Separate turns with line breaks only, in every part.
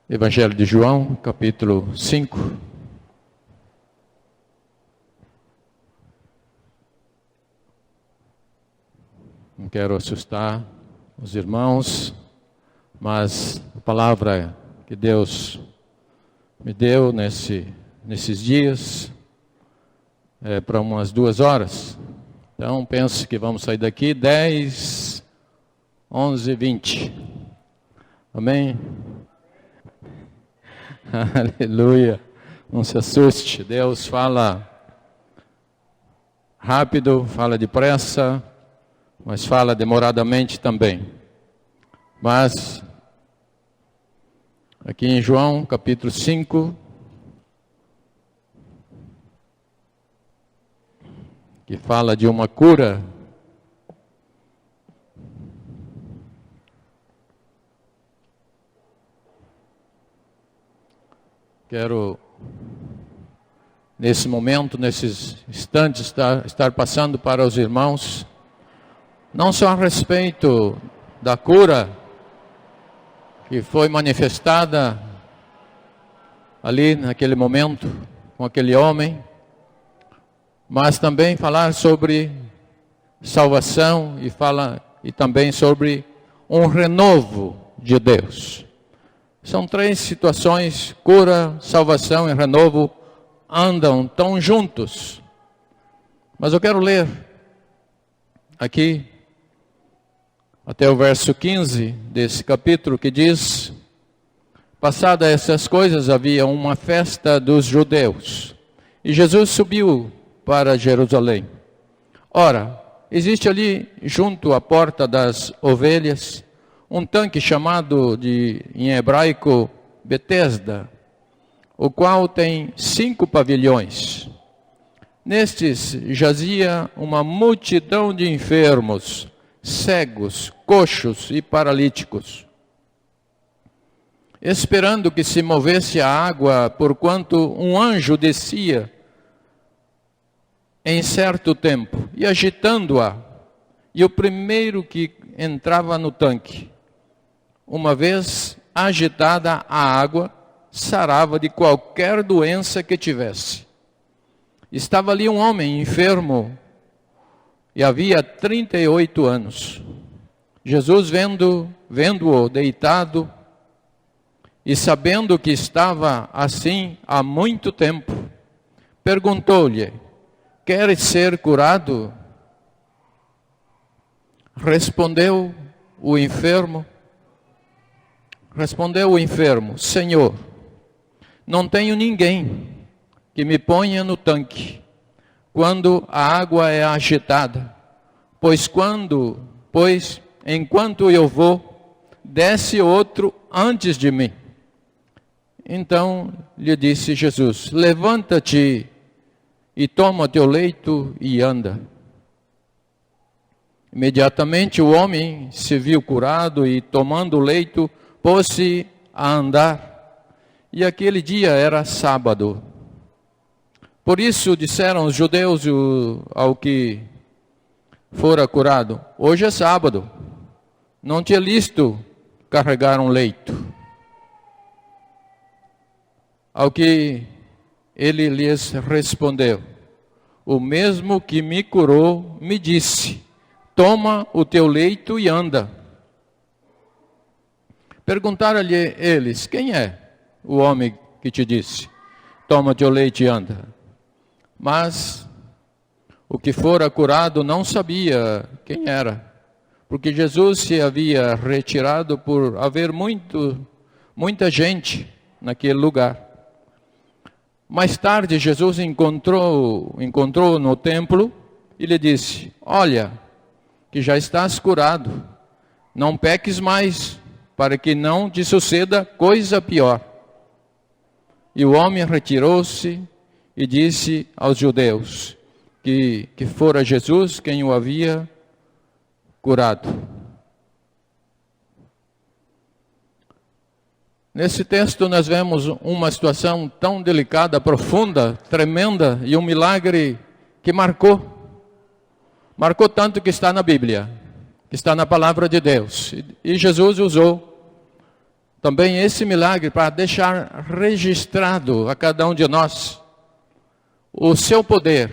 Evangelho de João, capítulo 5. Não quero assustar os irmãos, mas a palavra que Deus me deu nesses dias é para umas 2 horas. Então penso que vamos sair daqui 10, 11, 20. Amém? Aleluia. Não se assuste. Deus fala rápido, fala depressa, mas fala demoradamente também. Mas aqui em João, capítulo 5, que fala de uma cura. Quero, nesse momento, nesses instantes, estar passando para os irmãos, não só a respeito da cura que foi manifestada ali naquele momento com aquele homem, mas também falar sobre salvação e também sobre um renovo de Deus. São 3 situações: cura, salvação e renovo andam tão juntos. Mas eu quero ler aqui até o verso 15 desse capítulo, que diz: passadas essas coisas, havia uma festa dos judeus, e Jesus subiu para Jerusalém. Ora, existe ali, junto à porta das ovelhas, um tanque chamado em hebraico Betesda, o qual tem 5 pavilhões. Nestes jazia uma multidão de enfermos, cegos, coxos e paralíticos, esperando que se movesse a água, porquanto um anjo descia em certo tempo, e agitando-a, e o primeiro que entrava no tanque, uma vez agitada a água, sarava de qualquer doença que tivesse. Estava ali um homem enfermo, e havia 38 anos. Jesus, vendo-o deitado, e sabendo que estava assim há muito tempo, perguntou-lhe: queres ser curado? Respondeu o enfermo: Senhor, não tenho ninguém que me ponha no tanque quando a água é agitada, pois enquanto eu vou, desce outro antes de mim. Então lhe disse Jesus: levanta-te e toma teu leito e anda. Imediatamente o homem se viu curado e, tomando o leito, pôs-se a andar. E aquele dia era sábado. Por isso disseram os judeus ao que fora curado: hoje é sábado, não te é lícito carregar um leito. Ao que ele lhes respondeu: o mesmo que me curou me disse: toma o teu leito e anda. Perguntaram-lhe eles: quem é o homem que te disse: toma o teu leito e anda? Mas o que fora curado não sabia quem era, porque Jesus se havia retirado por haver muita gente naquele lugar. Mais tarde Jesus encontrou no templo e lhe disse: olha, que já estás curado, não peques mais, para que não te suceda coisa pior. E o homem retirou-se e disse aos judeus que fora Jesus quem o havia curado. Nesse texto nós vemos uma situação tão delicada, profunda, tremenda, e um milagre que marcou tanto que está na Bíblia, que está na palavra de Deus. E Jesus usou também esse milagre para deixar registrado a cada um de nós o seu poder.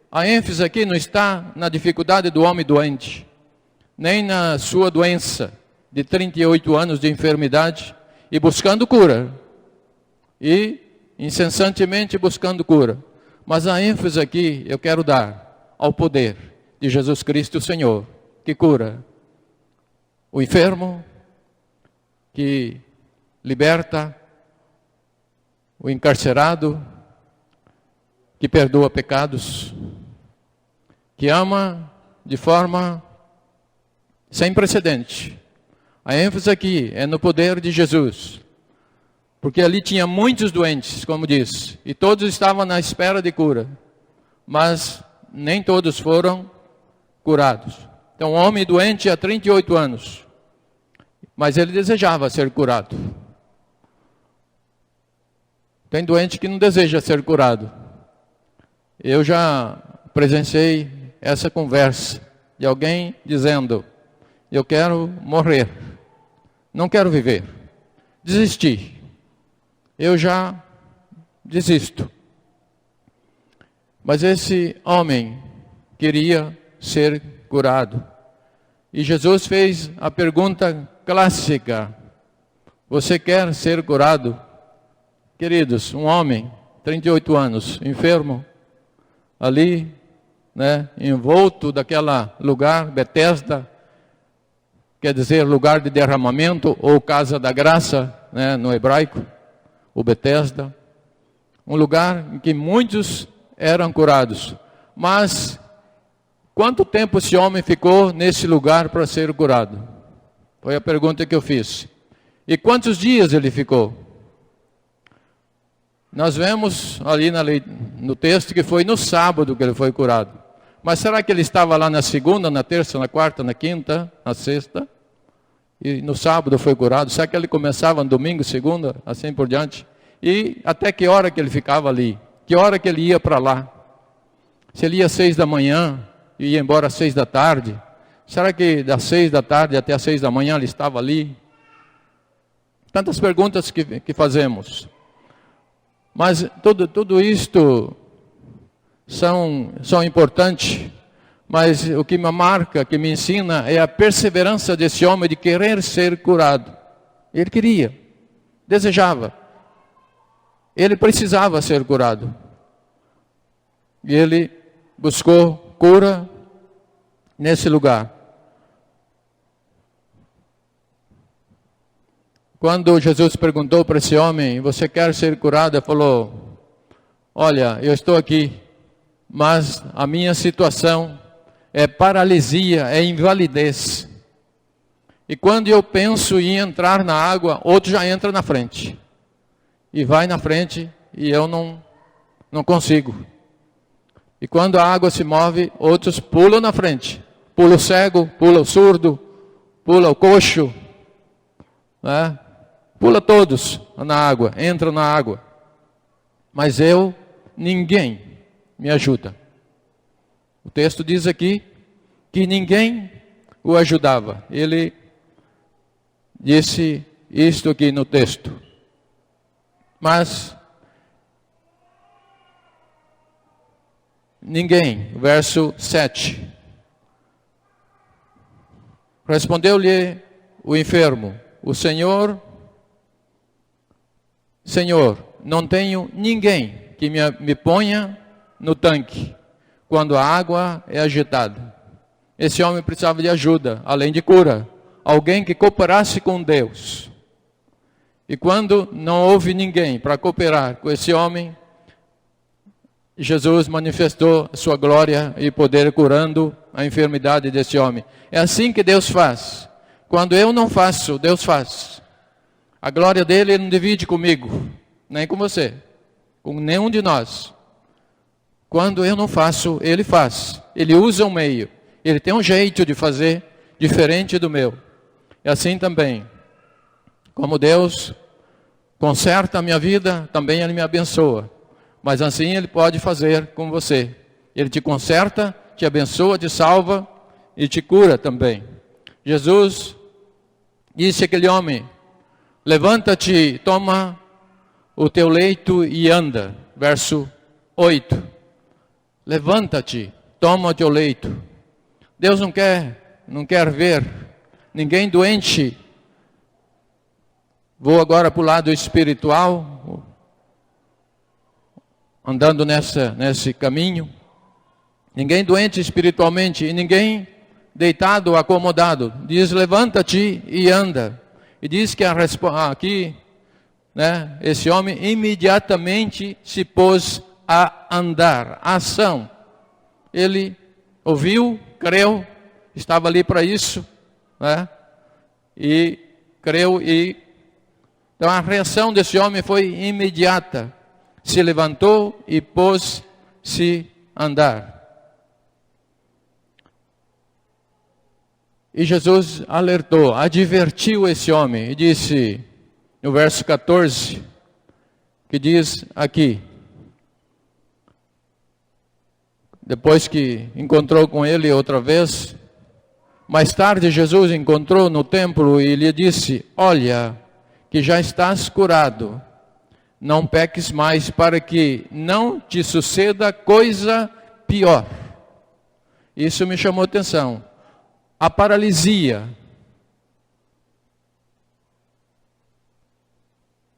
A ênfase aqui não está na dificuldade do homem doente, nem na sua doença de 38 anos de enfermidade e buscando cura. E incessantemente buscando cura. Mas a ênfase aqui eu quero dar ao poder de Jesus Cristo, o Senhor, que cura o enfermo, que liberta o encarcerado, que perdoa pecados, que ama de forma sem precedente. A ênfase aqui é no poder de Jesus, porque ali tinha muitos doentes, como diz, e todos estavam na espera de cura, mas nem todos foram curados. Então, um homem doente há 38 anos, mas ele desejava ser curado. Tem doente que não deseja ser curado. Eu já presenciei essa conversa de alguém dizendo: eu quero morrer, não quero viver, desisti, eu já desisto. Mas esse homem queria ser curado. E Jesus fez a pergunta clássica: você quer ser curado? Queridos, um homem, 38 anos, enfermo, ali, envolto daquela lugar, Betesda, quer dizer lugar de derramamento, ou casa da graça, no hebraico, o Betesda, um lugar em que muitos eram curados. Mas quanto tempo esse homem ficou nesse lugar para ser curado? Foi a pergunta que eu fiz. E quantos dias ele ficou? Nós vemos ali no texto que foi no sábado que ele foi curado. Mas será que ele estava lá na segunda, na terça, na quarta, na quinta, na sexta? E no sábado foi curado? Será que ele começava no domingo, segunda, assim por diante? E até que hora que ele ficava ali? Que hora que ele ia para lá? Se ele ia às 6 da manhã e ia embora às 6 da tarde, será que das 6 da tarde até às 6 da manhã ele estava ali? Tantas perguntas que fazemos. Mas tudo isto são importantes, mas o que me marca, que me ensina, é a perseverança desse homem de querer ser curado. Ele queria, desejava, ele precisava ser curado. E ele buscou cura nesse lugar. Quando Jesus perguntou para esse homem: você quer ser curado? Ele falou: olha, eu estou aqui, mas a minha situação é paralisia, é invalidez. E quando eu penso em entrar na água, outro já entra na frente. E vai na frente e eu não consigo. E quando a água se move, outros pulam na frente. Pula o cego, pula o surdo, pula o coxo, pula todos na água, entram na água. Mas ninguém me ajuda. O texto diz aqui que ninguém o ajudava. Ele disse isto aqui no texto. Mas ninguém, verso 7. Respondeu-lhe o enfermo: o Senhor, não tenho ninguém que me ponha no tanque quando a água é agitada. Esse homem precisava de ajuda, além de cura. Alguém que cooperasse com Deus. E quando não houve ninguém para cooperar com esse homem, Jesus manifestou sua glória e poder curando a enfermidade desse homem. É assim que Deus faz. Quando eu não faço, Deus faz. A glória dele ele não divide comigo, nem com você, com nenhum de nós. Quando eu não faço, ele faz. Ele usa um meio. Ele tem um jeito de fazer diferente do meu. E assim também, como Deus conserta a minha vida, também Ele me abençoa. Mas assim Ele pode fazer com você. Ele te conserta, te abençoa, te salva e te cura também. Jesus disse àquele homem: levanta-te, toma o teu leito e anda. Verso 8. Levanta-te, toma o teu leito. Deus não quer ver ninguém doente. Vou agora para o lado espiritual, andando nesse caminho. Ninguém doente espiritualmente e ninguém deitado, acomodado. Diz, levanta-te e anda. E diz que aqui, né, esse homem imediatamente se pôs a andar. Ação. Ele ouviu, creu, estava ali para isso, né? E creu então a reação desse homem foi imediata. Se levantou e pôs-se a andar. E Jesus alertou, advertiu esse homem e disse, no verso 14, que diz aqui, depois que encontrou com ele outra vez, mais tarde Jesus encontrou no templo e lhe disse, olha, que já estás curado, não peques mais para que não te suceda coisa pior. Isso me chamou a atenção. A paralisia,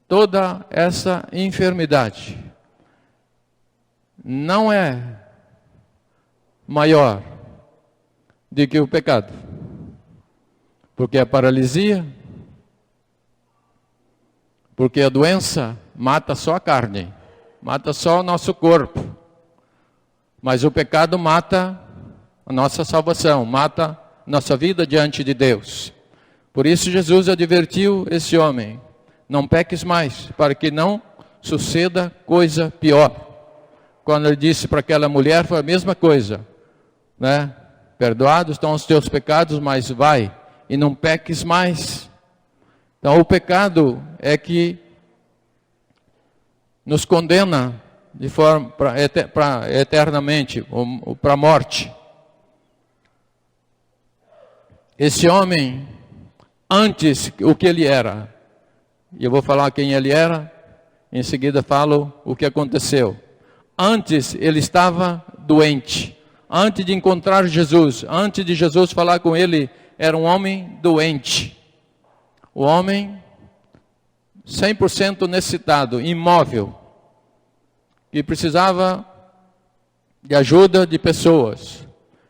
toda essa enfermidade, não é maior do que o pecado. Porque a paralisia, porque a doença mata só a carne, mata só o nosso corpo. Mas o pecado mata a nossa salvação, mata nossa vida diante de Deus. Por isso Jesus advertiu esse homem, não peques mais, para que não suceda coisa pior. Quando ele disse para aquela mulher, foi a mesma coisa, né? Perdoados estão os teus pecados, mas vai, e não peques mais. Então o pecado é que nos condena de forma para eternamente, ou para a morte. Esse homem, antes, o que ele era, e eu vou falar quem ele era, em seguida falo o que aconteceu. Antes ele estava doente, antes de encontrar Jesus, antes de Jesus falar com ele, era um homem doente. O homem 100% necessitado, imóvel, que precisava de ajuda de pessoas.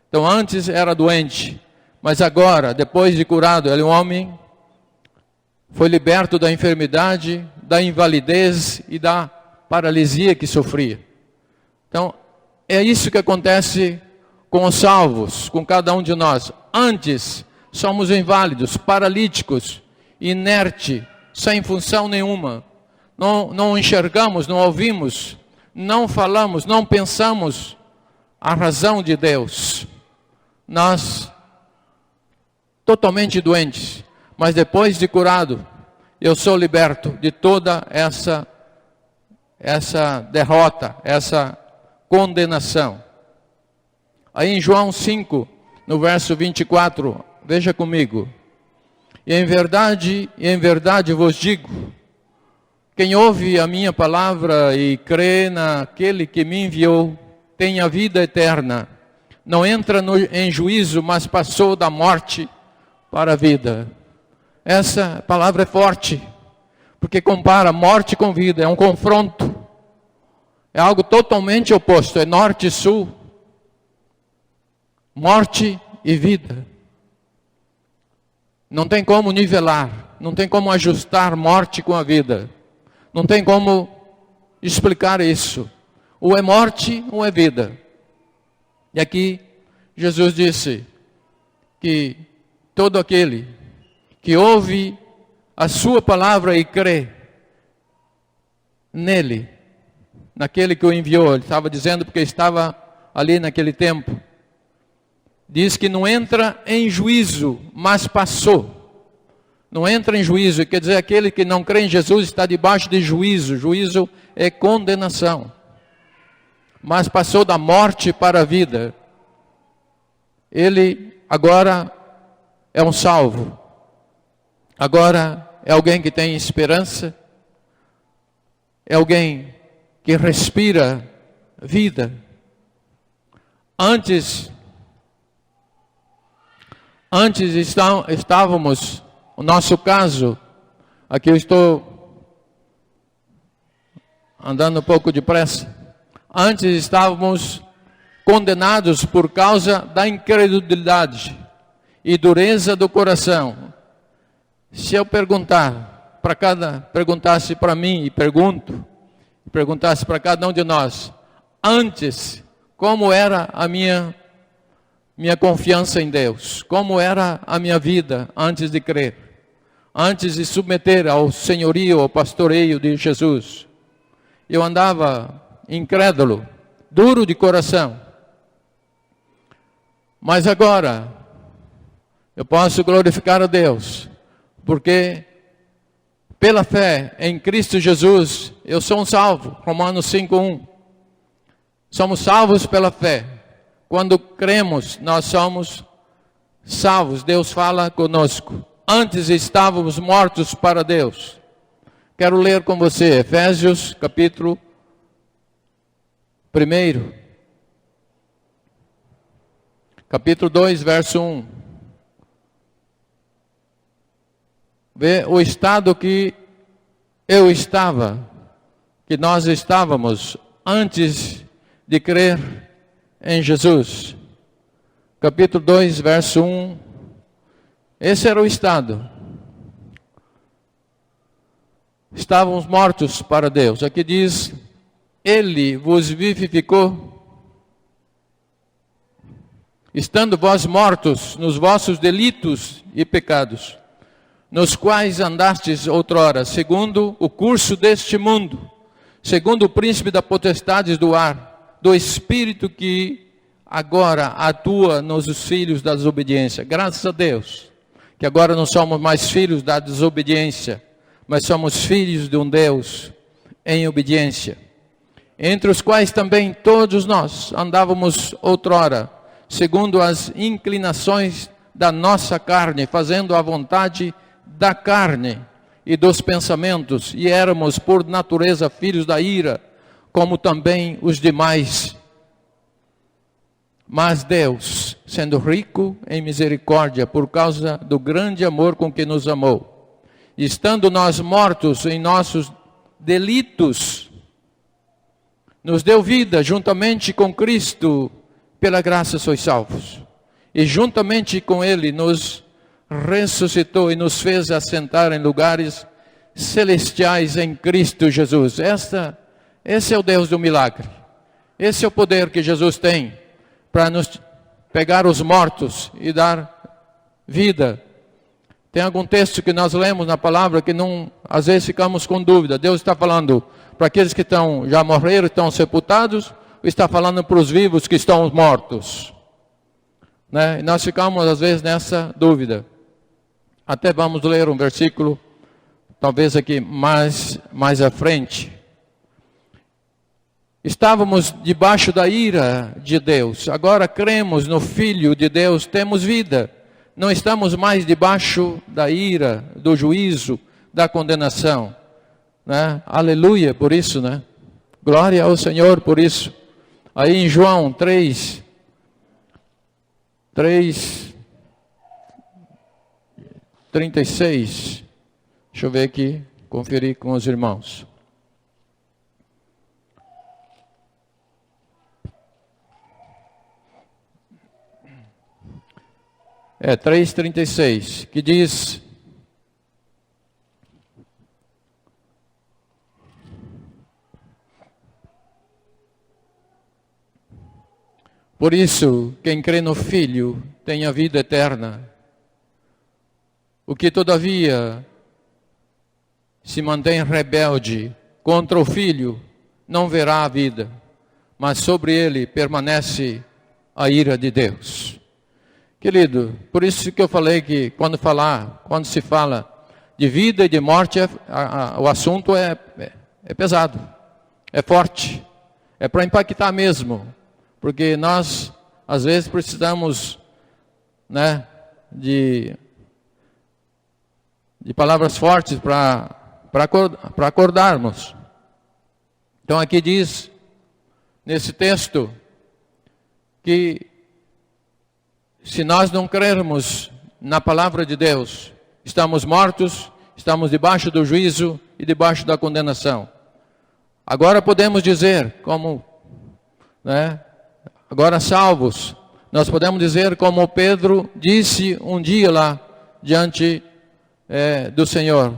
Então antes era doente. Mas agora, depois de curado, ele é um homem, foi liberto da enfermidade, da invalidez e da paralisia que sofria. Então, é isso que acontece com os salvos, com cada um de nós. Antes, somos inválidos, paralíticos, inerte, sem função nenhuma. Não enxergamos, não ouvimos, não falamos, não pensamos a razão de Deus. Nós totalmente doentes, mas depois de curado, eu sou liberto de toda essa derrota, essa condenação. Aí em João 5, no verso 24, veja comigo. E em verdade vos digo, quem ouve a minha palavra e crê naquele que me enviou, tem a vida eterna. Não entra em juízo, mas passou da morte para a vida. Essa palavra é forte, porque compara morte com vida, é um confronto. É algo totalmente oposto, é norte e sul. Morte e vida. Não tem como nivelar, não tem como ajustar morte com a vida. Não tem como explicar isso. Ou é morte ou é vida. E aqui Jesus disse que todo aquele que ouve a sua palavra e crê nele, naquele que o enviou, ele estava dizendo porque estava ali naquele tempo, diz que não entra em juízo, mas passou. Não entra em juízo, quer dizer, aquele que não crê em Jesus está debaixo de juízo. Juízo é condenação. Mas passou da morte para a vida. Ele agora é um salvo. Agora é alguém que tem esperança, é alguém que respira vida. Antes estávamos, o nosso caso, aqui eu estou andando um pouco depressa. Antes estávamos condenados por causa da incredulidade e dureza do coração. Se eu perguntasse para mim, perguntasse para cada um de nós, antes, como era a minha confiança em Deus, como era a minha vida antes de crer, antes de submeter ao senhorio, ao pastoreio de Jesus, eu andava incrédulo, duro de coração. Mas agora, eu posso glorificar a Deus, porque pela fé em Cristo Jesus, eu sou um salvo. Romanos 5:1. Somos salvos pela fé. Quando cremos, nós somos salvos. Deus fala conosco. Antes estávamos mortos para Deus. Quero ler com você Efésios capítulo 1. Capítulo 2, verso 1. Vê o estado que que nós estávamos antes de crer em Jesus. Capítulo 2, verso 1. Esse era o estado. Estávamos mortos para Deus. Aqui diz, Ele vos vivificou, estando vós mortos nos vossos delitos e pecados, nos quais andastes outrora, segundo o curso deste mundo, segundo o príncipe da potestade do ar, do espírito que agora atua nos filhos da desobediência. Graças a Deus, que agora não somos mais filhos da desobediência, mas somos filhos de um Deus em obediência. Entre os quais também todos nós andávamos outrora, segundo as inclinações da nossa carne, fazendo a vontade da carne e dos pensamentos, e éramos por natureza filhos da ira, como também os demais. Mas Deus, sendo rico em misericórdia, por causa do grande amor com que nos amou, estando nós mortos em nossos delitos, nos deu vida juntamente com Cristo, pela graça sois salvos. E juntamente com Ele nos ressuscitou e nos fez assentar em lugares celestiais em Cristo Jesus. Esse é o Deus do milagre. Esse é o poder que Jesus tem para nos pegar os mortos e dar vida. Tem algum texto que nós lemos na palavra que às vezes ficamos com dúvida. Deus está falando para aqueles que já morreram, estão sepultados, ou está falando para os vivos que estão mortos? Né? E nós ficamos às vezes nessa dúvida. Até vamos ler um versículo, talvez aqui mais à frente. Estávamos debaixo da ira de Deus, agora cremos no Filho de Deus, temos vida. Não estamos mais debaixo da ira, do juízo, da condenação. Né? Aleluia por isso, né? Glória ao Senhor por isso. Aí em João 3:36, deixa eu ver aqui, conferir com os irmãos. É 3:36, que diz: por isso, quem crê no Filho tem a vida eterna. O que todavia se mantém rebelde contra o Filho não verá a vida, mas sobre ele permanece a ira de Deus. Querido, por isso que eu falei que quando se fala de vida e de morte, o assunto é pesado, é forte, é para impactar mesmo, porque nós às vezes precisamos, né, de de palavras fortes para acordarmos. Então aqui diz, nesse texto, que se nós não crermos na palavra de Deus, estamos mortos, estamos debaixo do juízo e debaixo da condenação. Agora podemos dizer, agora salvos, nós podemos dizer como Pedro disse um dia lá, diante do Senhor.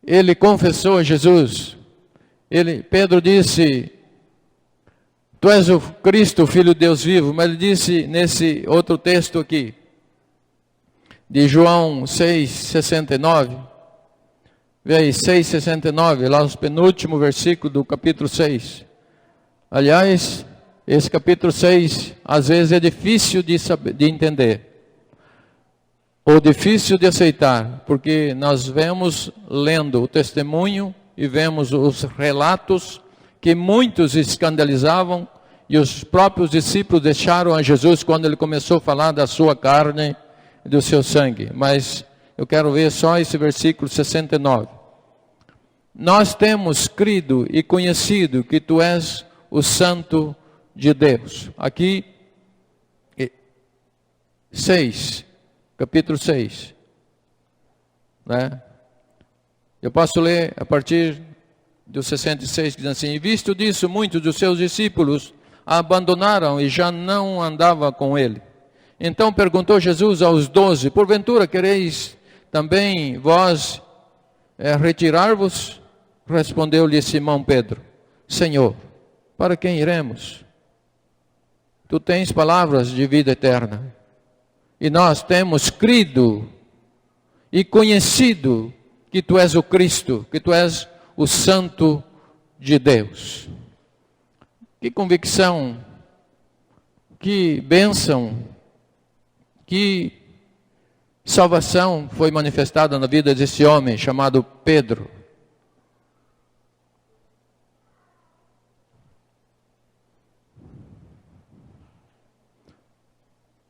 Ele confessou a Jesus. Pedro disse, tu és o Cristo, o Filho de Deus vivo. Mas ele disse nesse outro texto aqui, de João 6,69. Vê aí, 6,69, lá no penúltimo versículo do capítulo 6. Aliás, esse capítulo 6, às vezes é difícil de entender. Ou difícil de aceitar, porque nós vemos lendo o testemunho e vemos os relatos que muitos escandalizavam e os próprios discípulos deixaram a Jesus quando ele começou a falar da sua carne e do seu sangue. Mas eu quero ver só esse versículo 69. Nós temos crido e conhecido que tu és o Santo de Deus. Aqui, 6. Capítulo 6, né? Eu posso ler a partir do 66, que diz assim: e visto disso, muitos dos seus discípulos a abandonaram e já não andava com ele. Então perguntou Jesus aos 12, porventura quereis também vós retirar-vos? Respondeu-lhe Simão Pedro, Senhor, para quem iremos? Tu tens palavras de vida eterna. E nós temos crido e conhecido que tu és o Cristo, que tu és o Santo de Deus. Que convicção, que bênção, que salvação foi manifestada na vida desse homem chamado Pedro.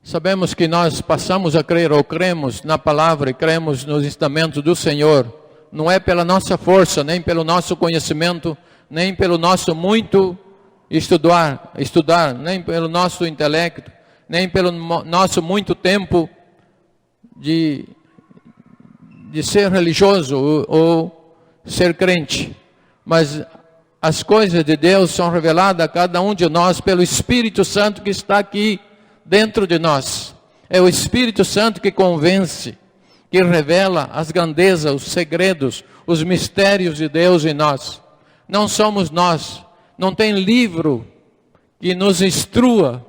Sabemos que nós passamos a crer ou cremos na palavra e cremos nos ensinamentos do Senhor. Não é pela nossa força, nem pelo nosso conhecimento, nem pelo nosso muito estudar, nem pelo nosso intelecto, nem pelo nosso muito tempo de ser religioso ou ser crente. Mas as coisas de Deus são reveladas a cada um de nós pelo Espírito Santo que está aqui dentro de nós. É o Espírito Santo que convence, que revela as grandezas, os segredos, os mistérios de Deus em nós. Não somos nós. Não tem livro que nos instrua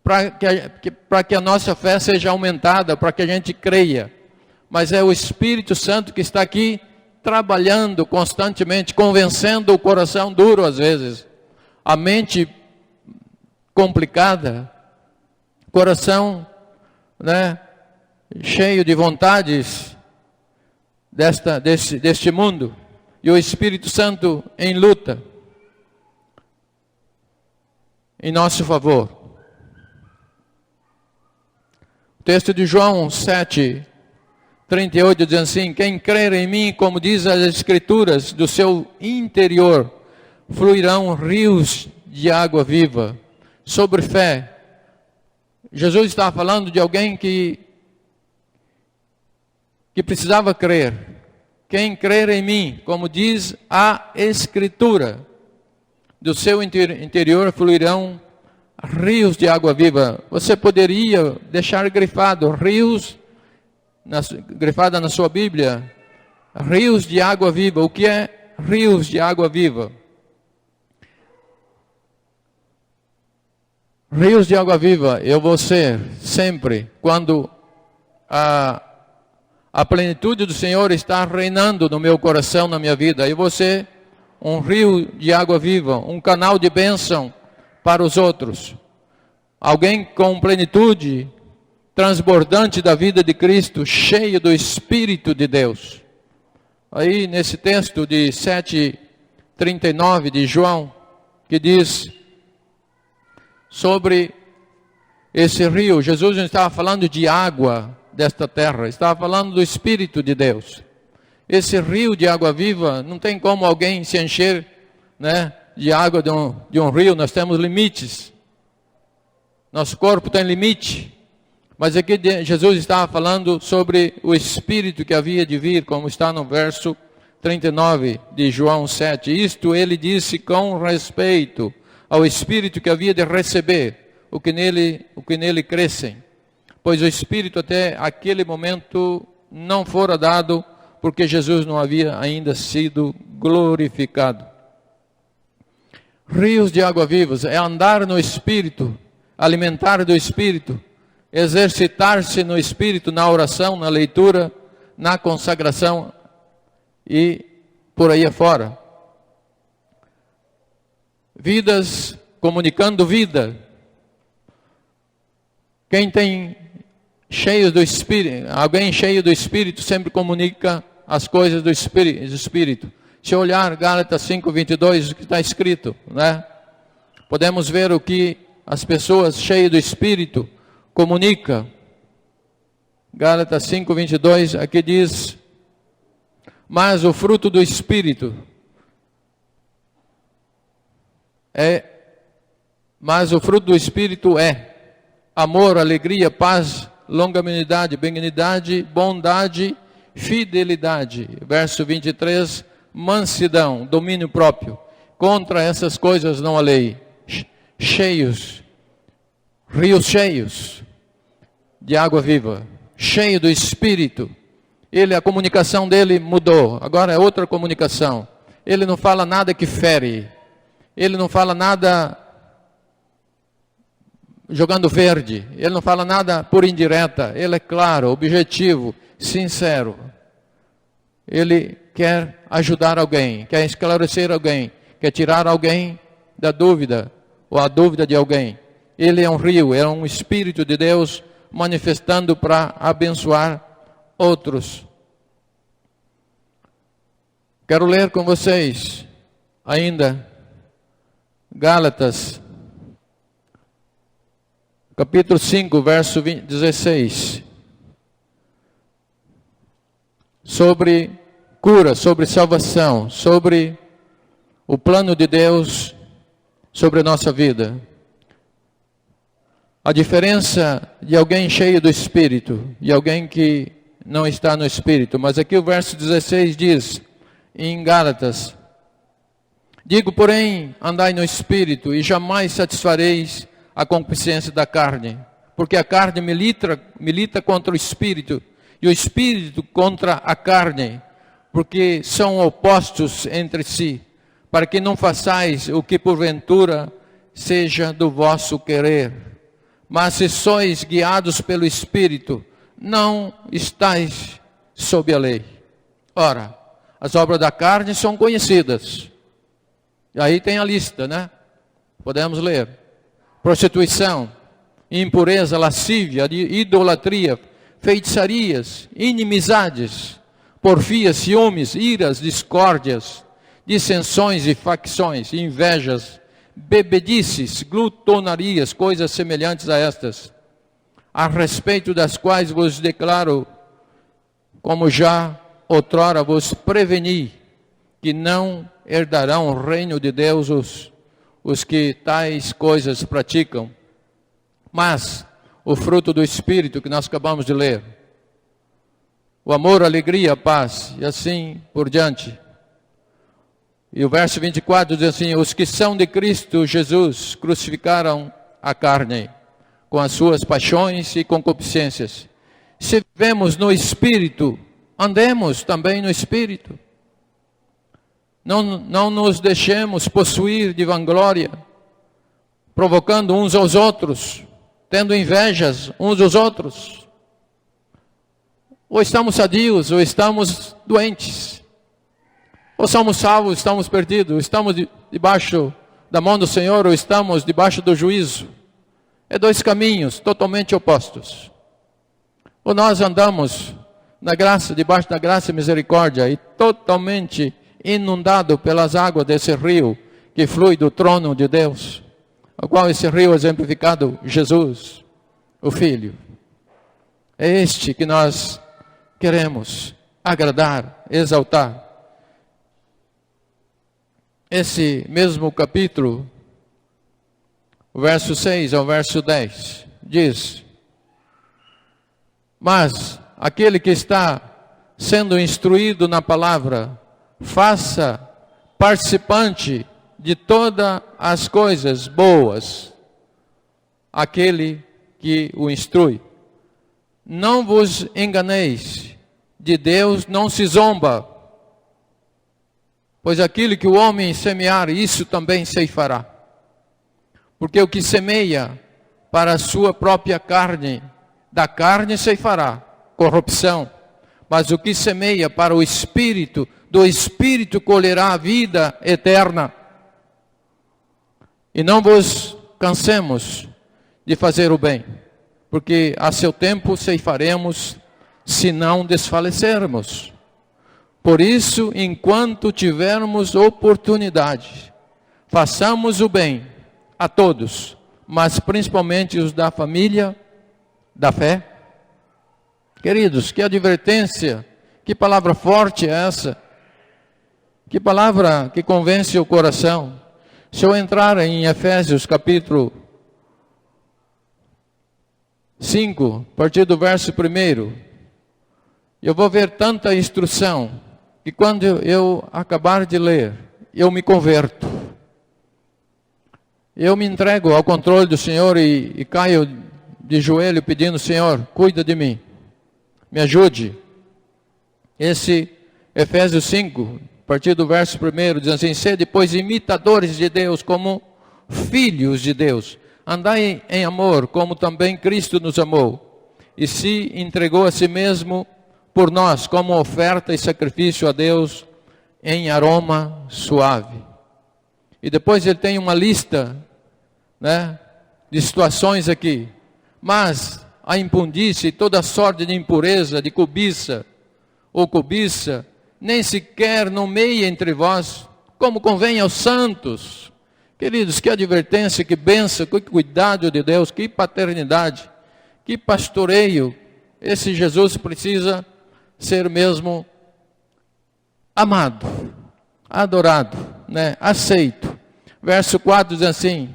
para que a nossa fé seja aumentada, para que a gente creia. Mas é o Espírito Santo que está aqui trabalhando constantemente, convencendo o coração duro às vezes, a mente complicada, coração, cheio de vontades deste mundo, e o Espírito Santo em luta em nosso favor. O texto de João 7:38 diz assim: quem crer em mim, como diz as Escrituras, do seu interior fluirão rios de água viva. Sobre fé, Jesus estava falando de alguém que precisava crer. Quem crer em mim, como diz a Escritura, do seu interior fluirão rios de água viva. Você poderia deixar grifado rios, grifada na sua Bíblia, rios de água viva. O que é rios de água viva? Rios de água viva eu vou ser sempre quando a plenitude do Senhor está reinando no meu coração, na minha vida. Eu vou ser um rio de água viva, um canal de bênção para os outros. Alguém com plenitude, transbordante da vida de Cristo, cheio do Espírito de Deus. Aí nesse texto de 7:39 de João, que diz sobre esse rio, Jesus não estava falando de água desta terra. Estava falando do Espírito de Deus. Esse rio de água viva, não tem como alguém se encher, né, de água de um rio. Nós temos limites. Nosso corpo tem limite. Mas aqui Jesus estava falando sobre o Espírito que havia de vir, como está no verso 39 de João 7. Isto ele disse com respeito ao Espírito que havia de receber o que nele crescem. Pois o Espírito até aquele momento não fora dado, porque Jesus não havia ainda sido glorificado. Rios de água vivas é andar no Espírito, alimentar do Espírito, exercitar-se no Espírito, na oração, na leitura, na consagração e por aí afora. Vidas comunicando vida. Quem tem cheio do Espírito, alguém cheio do Espírito sempre comunica as coisas do Espírito. Se olhar Gálatas 5:22, o que está escrito, né? Podemos ver o que as pessoas cheias do Espírito comunicam. Gálatas 5:22, aqui diz: mas o fruto do Espírito é amor, alegria, paz, longanimidade, benignidade, bondade, fidelidade. Verso 23, mansidão, domínio próprio. Contra essas coisas não há lei. Cheios, rios cheios de água viva, cheio do Espírito. A comunicação dele mudou, agora é outra comunicação. Ele não fala nada que fere, ele não fala nada jogando verde, ele não fala nada por indireta, ele é claro, objetivo, sincero. Ele quer ajudar alguém, quer esclarecer alguém, quer tirar alguém da dúvida, ou a dúvida de alguém. Ele é um rio, é um Espírito de Deus manifestando para abençoar outros. Quero ler com vocês ainda Gálatas, capítulo 5, verso 16. Sobre cura, sobre salvação, sobre o plano de Deus sobre a nossa vida. A diferença de alguém cheio do Espírito e alguém que não está no Espírito. Mas aqui o verso 16 diz, em Gálatas: digo, porém, andai no Espírito e jamais satisfareis a concupiscência da carne. Porque a carne milita contra o Espírito e o Espírito contra a carne. Porque são opostos entre si, para que não façais o que porventura seja do vosso querer. Mas se sois guiados pelo Espírito, não estáis sob a lei. Ora, as obras da carne são conhecidas. E aí tem a lista, né? Podemos ler. Prostituição, impureza, lascívia, idolatria, feitiçarias, inimizades, porfias, ciúmes, iras, discórdias, dissensões e facções, invejas, bebedices, glutonarias, coisas semelhantes a estas, a respeito das quais vos declaro, como já outrora vos preveni, que não herdarão o reino de Deus os que tais coisas praticam. Mas o fruto do Espírito que nós acabamos de ler, o amor, a alegria, a paz, e assim por diante. E o verso 24 diz assim: os que são de Cristo Jesus crucificaram a carne com as suas paixões e concupiscências. Se vivemos no Espírito, andemos também no Espírito. Não nos deixemos possuir de vanglória, provocando uns aos outros, tendo invejas uns dos outros. Ou estamos sadios, ou estamos doentes. Ou somos salvos, estamos perdidos. Estamos debaixo da mão do Senhor, ou estamos debaixo do juízo. É dois caminhos totalmente opostos. Ou nós andamos na graça, debaixo da graça e misericórdia, e totalmente inundado pelas águas desse rio que flui do trono de Deus, o qual esse rio é exemplificado Jesus, o Filho. É este que nós queremos agradar, exaltar. Esse mesmo capítulo, o verso 6 ao verso 10, diz: mas aquele que está sendo instruído na palavra, faça participante de todas as coisas boas aquele que o instrui. Não vos enganeis, de Deus não se zomba, pois aquilo que o homem semear, isso também ceifará. Porque o que semeia para a sua própria carne, da carne ceifará corrupção, mas o que semeia para o Espírito, do Espírito colherá a vida eterna. E não vos cansemos de fazer o bem, porque a seu tempo ceifaremos, se não desfalecermos. Por isso, enquanto tivermos oportunidade, façamos o bem a todos, mas principalmente os da família da fé. Queridos, que advertência, que palavra forte é essa? Que palavra que convence o coração. Se eu entrar em Efésios capítulo 5, a partir do verso 1, eu vou ver tanta instrução, que quando eu acabar de ler, eu me converto. Eu me entrego ao controle do Senhor e caio de joelho pedindo: Senhor, cuida de mim, me ajude. Esse Efésios 5, a partir do verso 1, diz assim: sede, pois, imitadores de Deus como filhos de Deus. Andai em amor, como também Cristo nos amou, e se entregou a si mesmo por nós, como oferta e sacrifício a Deus, em aroma suave. E depois ele tem uma lista, de situações aqui. Mas a impundícia e toda sorte de impureza, de cobiça, ou cobiça, nem sequer nomeie entre vós, como convém aos santos. Queridos, que advertência, que bênção, que cuidado de Deus, que paternidade, que pastoreio. Esse Jesus precisa ser mesmo amado, adorado, aceito. Verso 4 diz assim: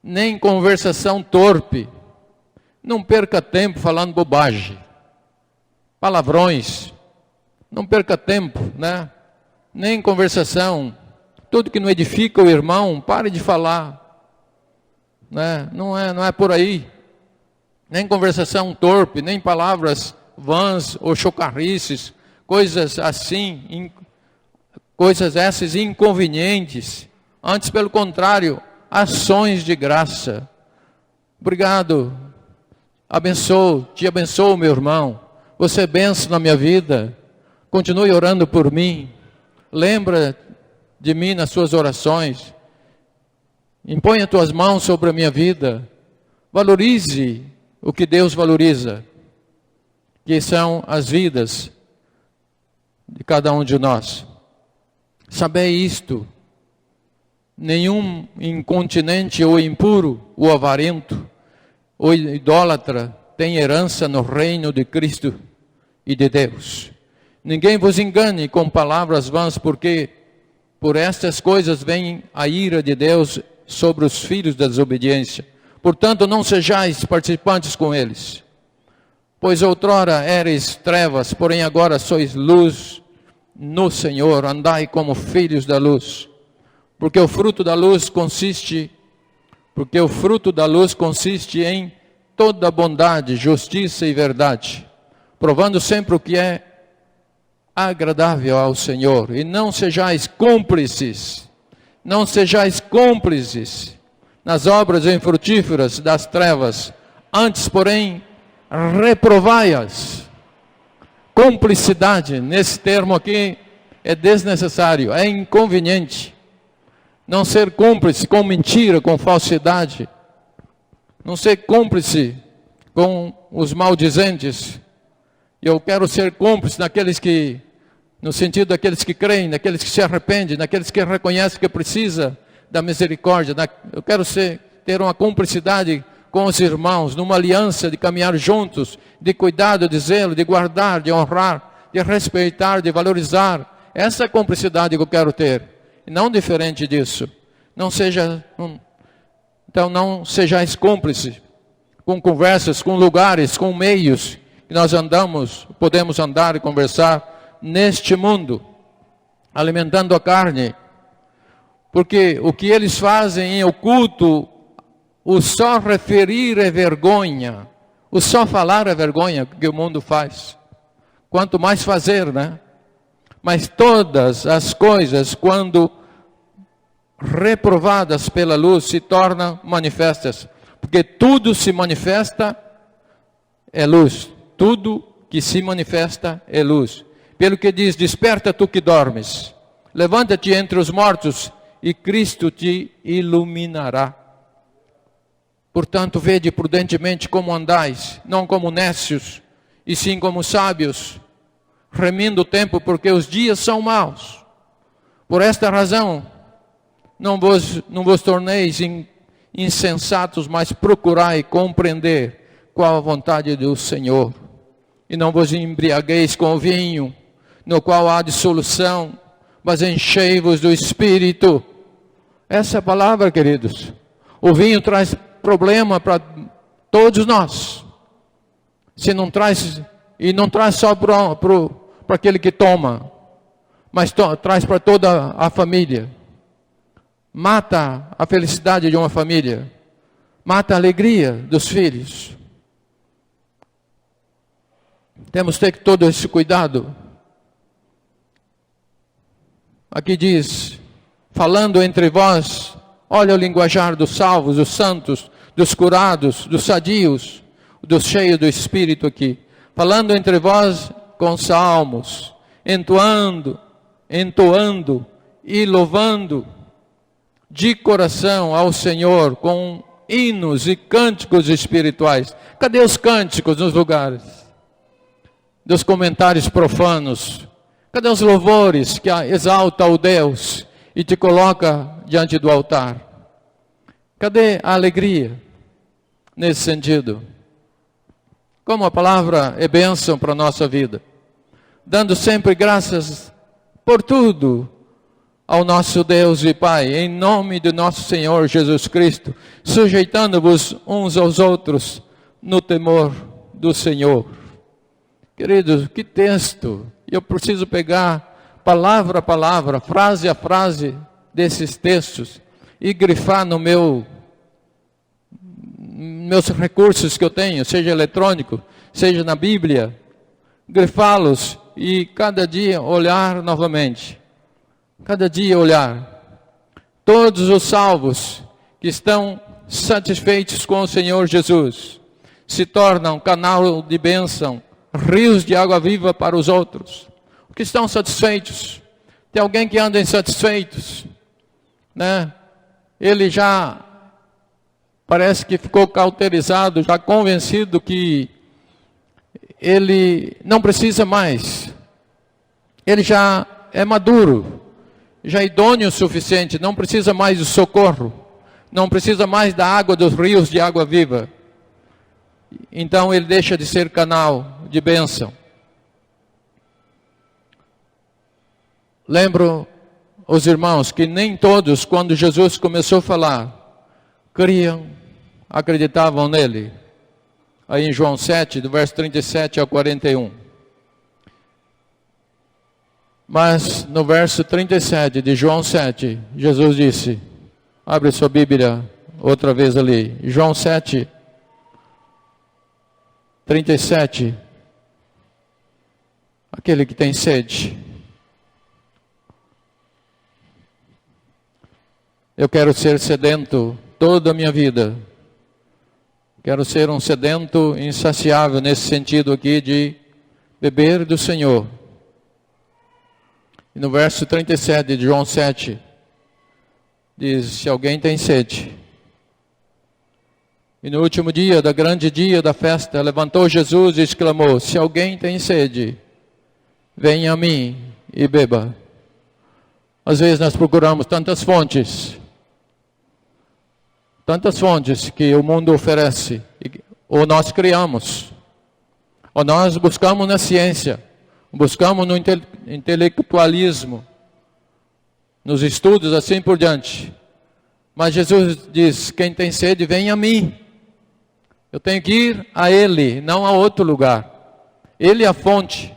nem conversação torpe, não perca tempo falando bobagem, palavrões, não perca tempo, nem conversação, tudo que não edifica o irmão, pare de falar, não é por aí, nem conversação torpe, nem palavras vãs ou chocarrices, coisas assim, coisas essas inconvenientes, antes pelo contrário, ações de graça. Obrigado, te abençoo, meu irmão, você é bênção na minha vida, continue orando por mim, lembra de mim nas suas orações, impõe as tuas mãos sobre a minha vida, valorize o que Deus valoriza, que são as vidas de cada um de nós. Sabei isto: nenhum incontinente ou impuro, ou avarento, ou idólatra tem herança no reino de Cristo e de Deus. Ninguém vos engane com palavras vãs, porque por estas coisas vem a ira de Deus sobre os filhos da desobediência. Portanto, não sejais participantes com eles. Pois outrora eres trevas, porém agora sois luz no Senhor. Andai como filhos da luz. Porque o fruto da luz consiste em toda bondade, justiça e verdade, provando sempre o que é agradável ao Senhor. E não sejais cúmplices nas obras infrutíferas das trevas, antes, porém, reprovai-as. Cumplicidade, nesse termo aqui, é desnecessário, é inconveniente. Não ser cúmplice com mentira, com falsidade. Não ser cúmplice com os maldizentes. Eu quero ser cúmplice naqueles que, no sentido daqueles que creem, daqueles que se arrependem, daqueles que reconhecem que precisa da misericórdia. Eu quero ter uma cumplicidade com os irmãos, numa aliança de caminhar juntos, de cuidado, de zelo, de guardar, de honrar, de respeitar, de valorizar. Essa é a cumplicidade que eu quero ter, e não diferente disso. Então não sejais cúmplices com conversas, com lugares, com meios que nós podemos andar e conversar neste mundo, alimentando a carne. Porque o que eles fazem em oculto, o só referir é vergonha, o só falar é vergonha que o mundo faz. Quanto mais fazer, né? Mas todas as coisas, quando reprovadas pela luz, se tornam manifestas. Porque tudo se manifesta é luz. Tudo que se manifesta é luz. Pelo que diz, desperta tu que dormes. Levanta-te entre os mortos e Cristo te iluminará. Portanto, vede prudentemente como andais, não como nécios, e sim como sábios, remindo o tempo, porque os dias são maus. Por esta razão, não vos torneis insensatos, mas procurai compreender qual a vontade do Senhor. E não vos embriagueis com o vinho, no qual há dissolução, mas enchei-vos do Espírito. Essa é a palavra, queridos. O vinho traz problema para todos nós. Se não traz, e não traz só para aquele que toma, mas traz para toda a família. Mata a felicidade de uma família. Mata a alegria dos filhos. Temos que ter todo esse cuidado. Aqui diz, falando entre vós, olha o linguajar dos salvos, dos santos, dos curados, dos sadios, dos cheios do Espírito aqui. Falando entre vós com salmos, entoando e louvando de coração ao Senhor, com hinos e cânticos espirituais. Cadê os cânticos nos lugares? Dos comentários profanos. Cadê os louvores que exalta o Deus e te coloca diante do altar? Cadê a alegria nesse sentido? Como a palavra é bênção para a nossa vida. Dando sempre graças por tudo ao nosso Deus e Pai, em nome do nosso Senhor Jesus Cristo, sujeitando-vos uns aos outros no temor do Senhor. Queridos, que texto! Eu preciso pegar palavra a palavra, frase a frase desses textos e grifar meus recursos que eu tenho, seja eletrônico, seja na Bíblia, grifá-los e cada dia olhar novamente. Cada dia olhar. Todos os salvos que estão satisfeitos com o Senhor Jesus se tornam canal de bênção, rios de água viva para os outros. Que estão satisfeitos. Tem alguém que anda insatisfeitos, né? Ele já parece que ficou cauterizado, já convencido que ele não precisa mais. Ele já é maduro, já é idôneo o suficiente, não precisa mais de socorro, não precisa mais da água dos rios de água viva. Então ele deixa de ser canal de bênção. Lembro os irmãos que nem todos, quando Jesus começou a falar, criam, acreditavam nele. Aí em João 7, do verso 37 ao 41. Mas no verso 37 de João 7, Jesus disse, abre sua Bíblia outra vez ali, João 7, 37, aquele que tem sede. Eu quero ser sedento toda a minha vida. Quero ser um sedento insaciável nesse sentido aqui de beber do Senhor. E no verso 37 de João 7, diz, se alguém tem sede. E no último dia, da grande dia da festa, levantou Jesus e exclamou, se alguém tem sede, venha a mim e beba. Às vezes nós procuramos tantas fontes Tantas fontes que o mundo oferece, ou nós criamos, ou nós buscamos na ciência, buscamos no intelectualismo, nos estudos, assim por diante. Mas Jesus diz: quem tem sede, vem a mim. Eu tenho que ir a Ele, não a outro lugar. Ele é a fonte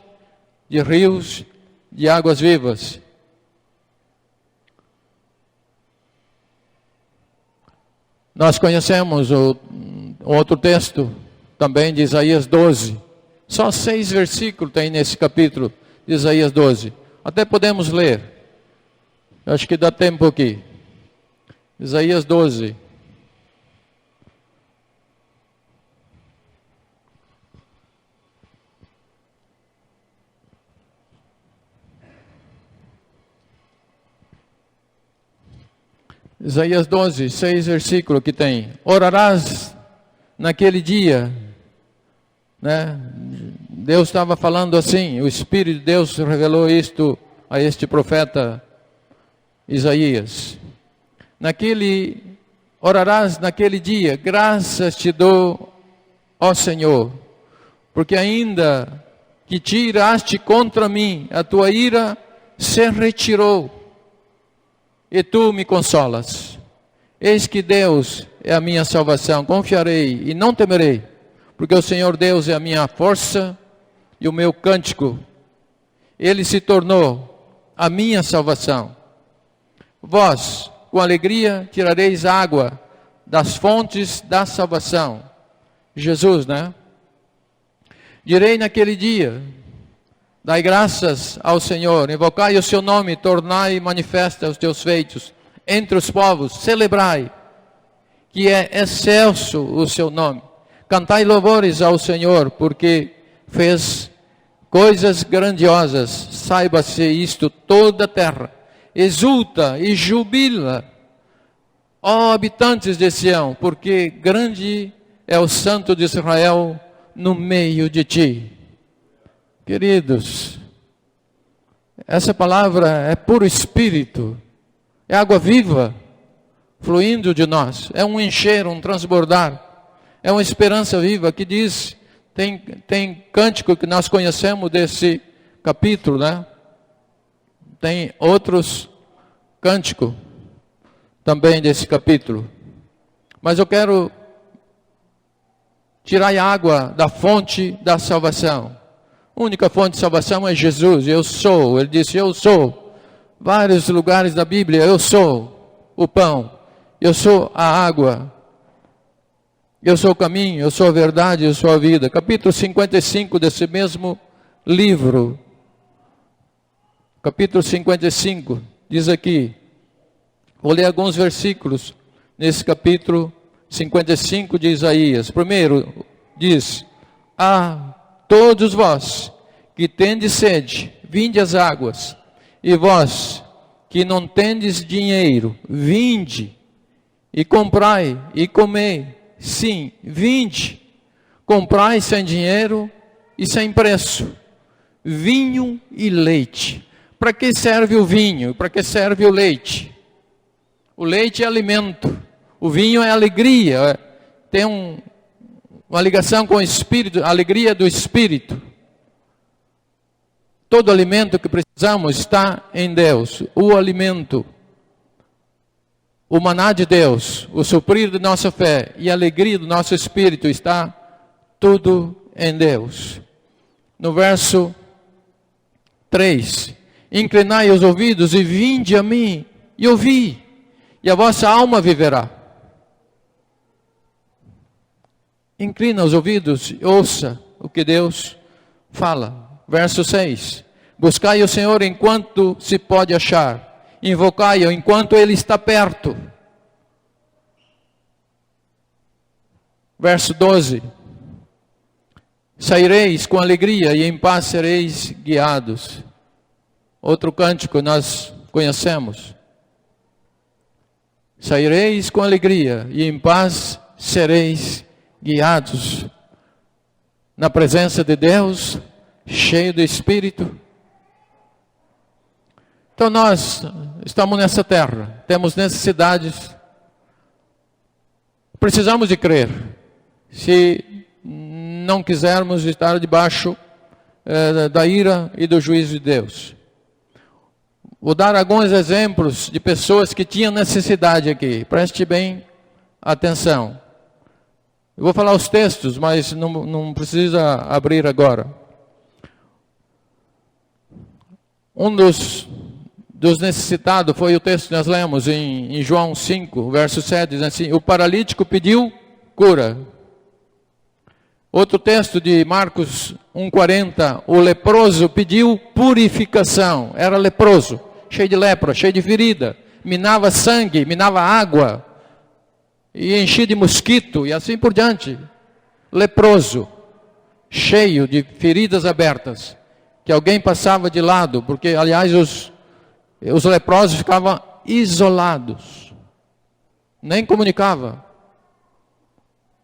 de rios, de águas vivas. Nós conhecemos o outro texto, também de Isaías 12. Só 6 versículos tem nesse capítulo de Isaías 12. Até podemos ler. Eu acho que dá tempo aqui. Isaías 12. Isaías 12, 6 versículos que tem. Orarás naquele dia, né? Deus estava falando assim, o Espírito de Deus revelou isto a este profeta Isaías. Orarás naquele dia, graças te dou, ó Senhor, porque ainda que te iraste contra mim, a tua ira se retirou, e tu me consolas. Eis que Deus é a minha salvação, confiarei e não temerei, porque o Senhor Deus é a minha força e o meu cântico. Ele se tornou a minha salvação. Vós, com alegria, tirareis água das fontes da salvação. Jesus, né? Direi naquele dia: dai graças ao Senhor, invocai o seu nome, tornai manifesta os teus feitos entre os povos, celebrai, que é excelso o seu nome. Cantai louvores ao Senhor, porque fez coisas grandiosas. Saiba-se isto toda a terra. Exulta e jubila, ó habitantes de Sião, porque grande é o Santo de Israel no meio de ti. Queridos, essa palavra é puro Espírito, é água viva, fluindo de nós, é um encher, um transbordar, é uma esperança viva que diz, tem cântico que nós conhecemos desse capítulo, né? Tem outros cânticos também desse capítulo, mas eu quero tirar a água da fonte da salvação. A única fonte de salvação é Jesus. Eu sou, ele disse, eu sou. Vários lugares da Bíblia, eu sou o pão, eu sou a água, eu sou o caminho, eu sou a verdade, eu sou a vida. Capítulo 55 desse mesmo livro, capítulo 55, diz aqui, vou ler alguns versículos nesse capítulo 55 de Isaías. Primeiro, diz: todos vós que tendes sede, vinde às águas, e vós que não tendes dinheiro, vinde e comprai e comei. Sim, vinde, comprai sem dinheiro e sem preço, vinho e leite. Para que serve o vinho? Para que serve o leite? O leite é alimento, o vinho é alegria, tem uma ligação com o Espírito, a alegria do Espírito. Todo alimento que precisamos está em Deus. O alimento, o maná de Deus, o suprir de nossa fé e a alegria do nosso Espírito está tudo em Deus. No verso 3, inclinai os ouvidos e vinde a mim e ouvi, e a vossa alma viverá. Inclina os ouvidos e ouça o que Deus fala. Verso 6. Buscai o Senhor enquanto se pode achar. Invocai-o enquanto Ele está perto. Verso 12. Saireis com alegria e em paz sereis guiados. Outro cântico nós conhecemos. Saireis com alegria e em paz sereis guiados. Na presença de Deus, cheio do Espírito. Então, nós estamos nessa terra, temos necessidades, Precisamos de crer. Se não quisermos estar debaixo da ira e do juízo de Deus. Vou dar alguns exemplos de pessoas que tinham necessidade aqui. Preste bem atenção. Eu vou falar os textos, mas não precisa abrir agora. Um dos necessitados foi o texto que nós lemos em João 5, verso 7, diz assim: o paralítico pediu cura. Outro texto de Marcos 1,40, o leproso pediu purificação. Era leproso, cheio de lepra, cheio de ferida, minava sangue, minava água, e enchia de mosquito, e assim por diante. Leproso, cheio de feridas abertas, que alguém passava de lado, porque, aliás, os leprosos ficavam isolados, nem comunicavam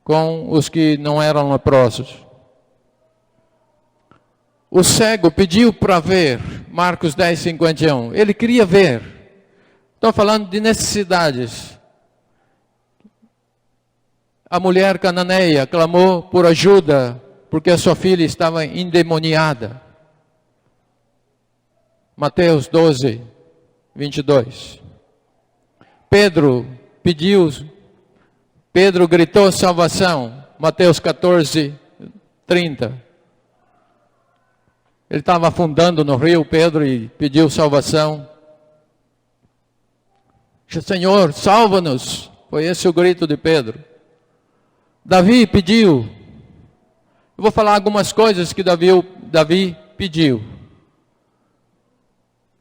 com os que não eram leprosos. O cego pediu para ver, Marcos 10, 51. Ele queria ver. Estou falando de necessidades. A mulher cananeia clamou por ajuda, porque a sua filha estava endemoniada. Mateus 12, 22. Pedro gritou salvação. Mateus 14, 30. Ele estava afundando no rio, Pedro, e pediu salvação. Senhor, salva-nos. Foi esse o grito de Pedro. Davi pediu. Eu vou falar algumas coisas que Davi pediu.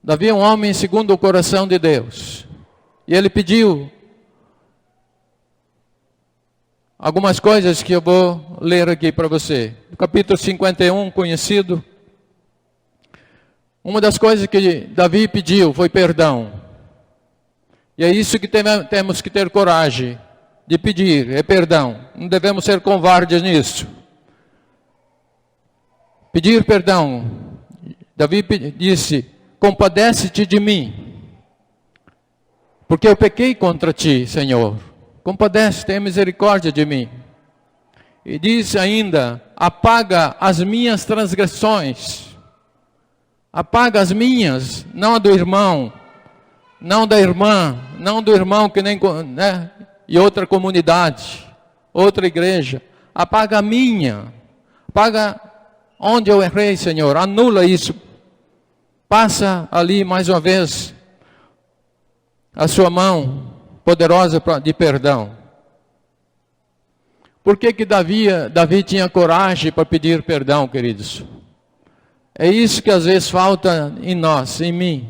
Davi é um homem segundo o coração de Deus. E ele pediu algumas coisas que eu vou ler aqui para você. No capítulo 51, conhecido. Uma das coisas que Davi pediu foi perdão. E é isso que temos que ter coragem de pedir, é perdão. Não devemos ser covardes nisso. Pedir perdão. Davi disse: compadece-te de mim, porque eu pequei contra ti, Senhor. Compadece, tenha misericórdia de mim. E diz ainda: apaga as minhas transgressões. Apaga as minhas, não a do irmão, não da irmã, não do irmão que nem, né? E outra comunidade, outra igreja. Apaga a minha. Apaga onde eu errei, Senhor. Anula isso. Passa ali mais uma vez a sua mão poderosa de perdão. Por que Davi tinha coragem para pedir perdão, queridos? É isso que às vezes falta em nós, em mim.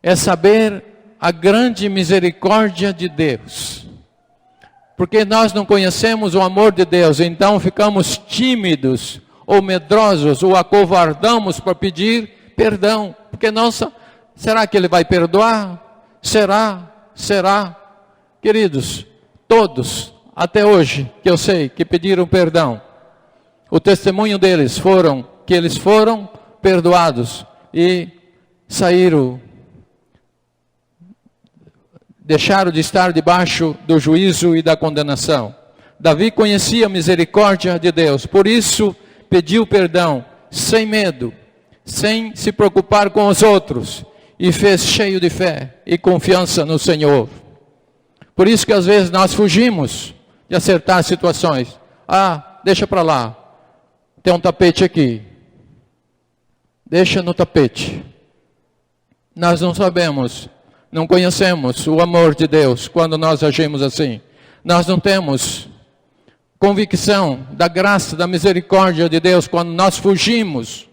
É saber a grande misericórdia de Deus. Porque nós não conhecemos o amor de Deus, então ficamos tímidos ou medrosos ou acovardamos para pedir perdão. Porque será que Ele vai perdoar? Será? Queridos, todos, até hoje, que eu sei, que pediram perdão, o testemunho deles que eles foram perdoados e deixaram de estar debaixo do juízo e da condenação. Davi conhecia a misericórdia de Deus, por isso pediu perdão, sem medo, sem se preocupar com os outros, e fez cheio de fé e confiança no Senhor. Por isso que às vezes nós fugimos de acertar situações. Deixa para lá, tem um tapete aqui. Deixa no tapete. Nós não sabemos, não conhecemos o amor de Deus quando nós agimos assim. Nós não temos convicção da graça, da misericórdia de Deus quando nós fugimos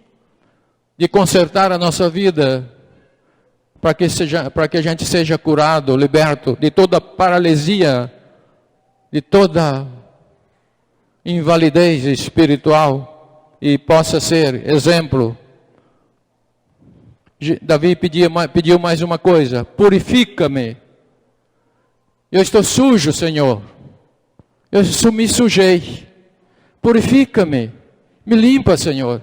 de consertar a nossa vida para que a gente seja curado, liberto de toda paralisia, de toda invalidez espiritual e possa ser exemplo. Davi pediu mais uma coisa: purifica-me. Eu estou sujo, Senhor. Eu me sujei. Purifica-me. Me limpa, Senhor.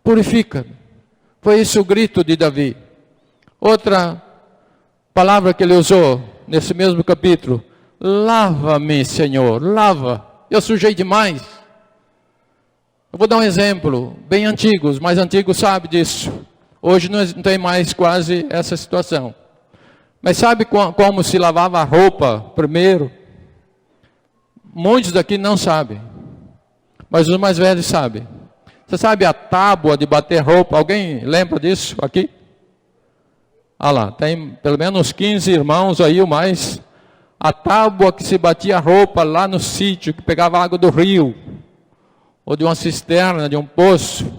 Purifica-me. Foi esse o grito de Davi. Outra palavra que ele usou nesse mesmo capítulo: lava-me, Senhor, lava, eu sujei demais. Eu vou dar um exemplo, bem antigo, os mais antigos sabem disso. Hoje não tem mais quase essa situação. Mas sabe como se lavava a roupa primeiro? Muitos daqui não sabem, mas os mais velhos sabem. Você sabe a tábua de bater roupa? Alguém lembra disso aqui? Ah lá, tem pelo menos 15 irmãos aí, o mais. A tábua que se batia a roupa lá no sítio, que pegava água do rio, ou de uma cisterna, de um poço.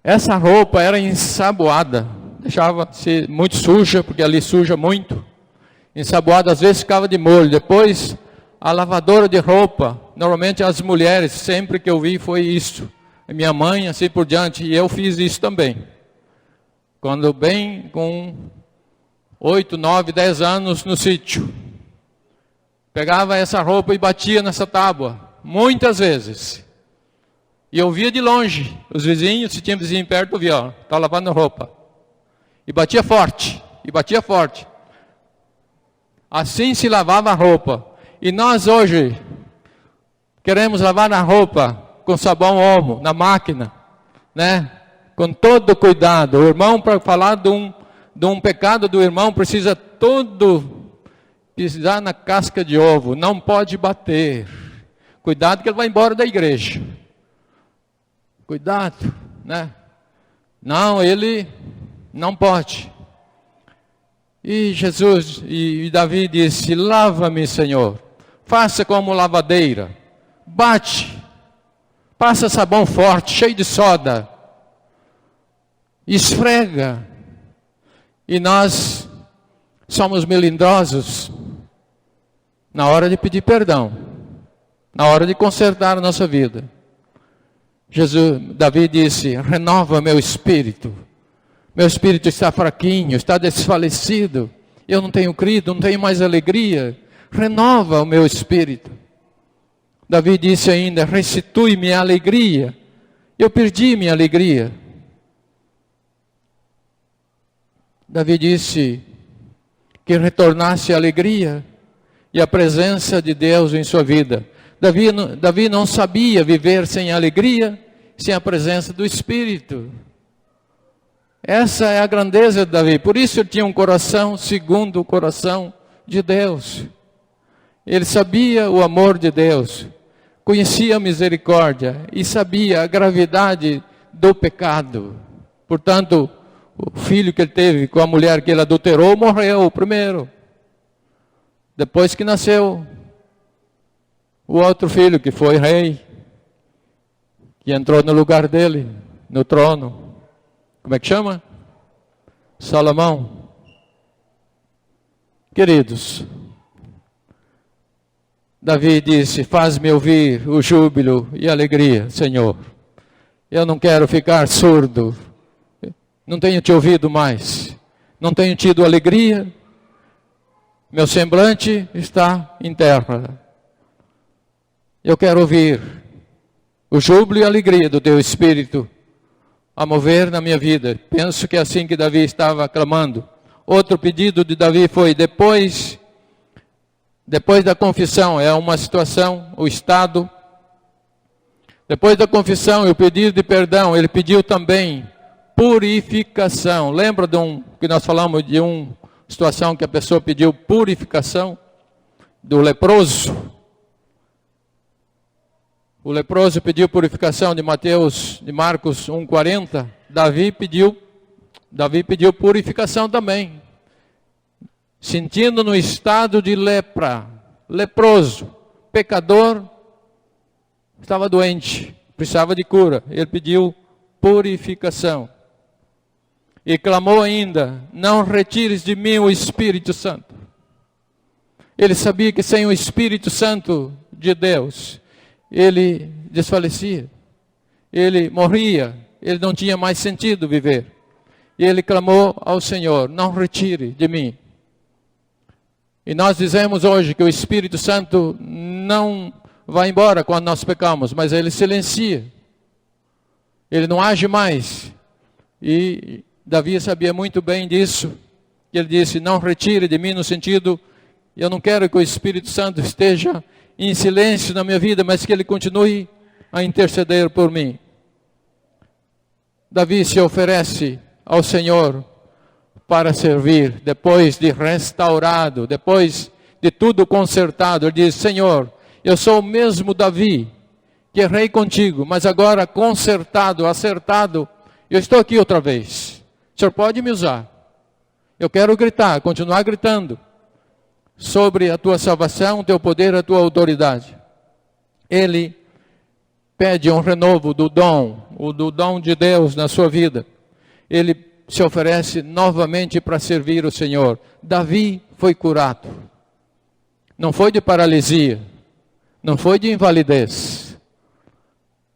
Essa roupa era ensaboada, deixava-se muito suja, porque ali suja muito. Ensaboada, às vezes ficava de molho. Depois, a lavadora de roupa, normalmente as mulheres, sempre que eu vi foi isso. Minha mãe, assim por diante, e eu fiz isso também. Quando bem com 8, 9, 10 anos no sítio. Pegava essa roupa e batia nessa tábua, muitas vezes. E eu via de longe, os vizinhos, se tinha vizinho perto, eu via, estava lavando roupa. E batia forte, e batia forte. Assim se lavava a roupa. E nós hoje queremos lavar a roupa com sabão Omo, na máquina, né? Com todo cuidado. O irmão, para falar de um pecado do irmão, precisa todo pisar na casca de ovo. Não pode bater. Cuidado que ele vai embora da igreja. Cuidado, né? Não, ele não pode. E Jesus e Davi disse: lava-me, Senhor. Faça como lavadeira. Bate. Passa sabão forte, cheio de soda. Esfrega. E nós somos melindrosos na hora de pedir perdão, na hora de consertar a nossa vida. Davi disse: renova meu espírito. Meu espírito está fraquinho, está desfalecido. Eu não tenho crido, não tenho mais alegria. Renova o meu espírito. Davi disse ainda: restitui-me a alegria. Eu perdi minha alegria. Davi disse que retornasse a alegria e a presença de Deus em sua vida. Davi não sabia viver sem alegria, sem a presença do Espírito. Essa é a grandeza de Davi. Por isso ele tinha um coração segundo o coração de Deus. Ele sabia o amor de Deus, conhecia a misericórdia e sabia a gravidade do pecado. Portanto, o filho que ele teve com a mulher que ele adulterou morreu primeiro. Depois que nasceu o outro filho que foi rei, que entrou no lugar dele, no trono. Como é que chama? Salomão. Queridos, Davi disse: faz-me ouvir o júbilo e a alegria, Senhor. Eu não quero ficar surdo. Não tenho te ouvido mais. Não tenho tido alegria. Meu semblante está em terra. Eu quero ouvir o júbilo e a alegria do teu Espírito a mover na minha vida. Penso que é assim que Davi estava clamando. Outro pedido de Davi foi depois da confissão. É uma situação, o estado. Depois da confissão e o pedido de perdão, ele pediu também purificação. Lembra que nós falamos de uma situação que a pessoa pediu purificação? Do leproso. O leproso pediu purificação de Marcos 1,40. Davi pediu purificação também. Sentindo no estado de lepra, leproso, pecador, estava doente, precisava de cura. Ele pediu purificação. E clamou ainda: não retires de mim o Espírito Santo. Ele sabia que sem o Espírito Santo de Deus, ele desfalecia, ele morria, ele não tinha mais sentido viver. E ele clamou ao Senhor: não retire de mim. E nós dizemos hoje que o Espírito Santo não vai embora quando nós pecamos, mas ele silencia, ele não age mais. E Davi sabia muito bem disso. Ele disse: não retire de mim, no sentido Eu não quero que o Espírito Santo esteja em silêncio na minha vida, mas que ele continue a interceder por mim. Davi se oferece ao Senhor para servir, depois de restaurado, depois de tudo consertado. Ele diz: Senhor, eu sou o mesmo Davi, que errei contigo, mas agora consertado, acertado, eu estou aqui outra vez. O Senhor pode me usar. Eu quero gritar, continuar gritando sobre a tua salvação, o teu poder, a tua autoridade. Ele pede um renovo do dom de Deus na sua vida. Ele se oferece novamente para servir o Senhor. Davi foi curado. Não foi de paralisia, não foi de invalidez,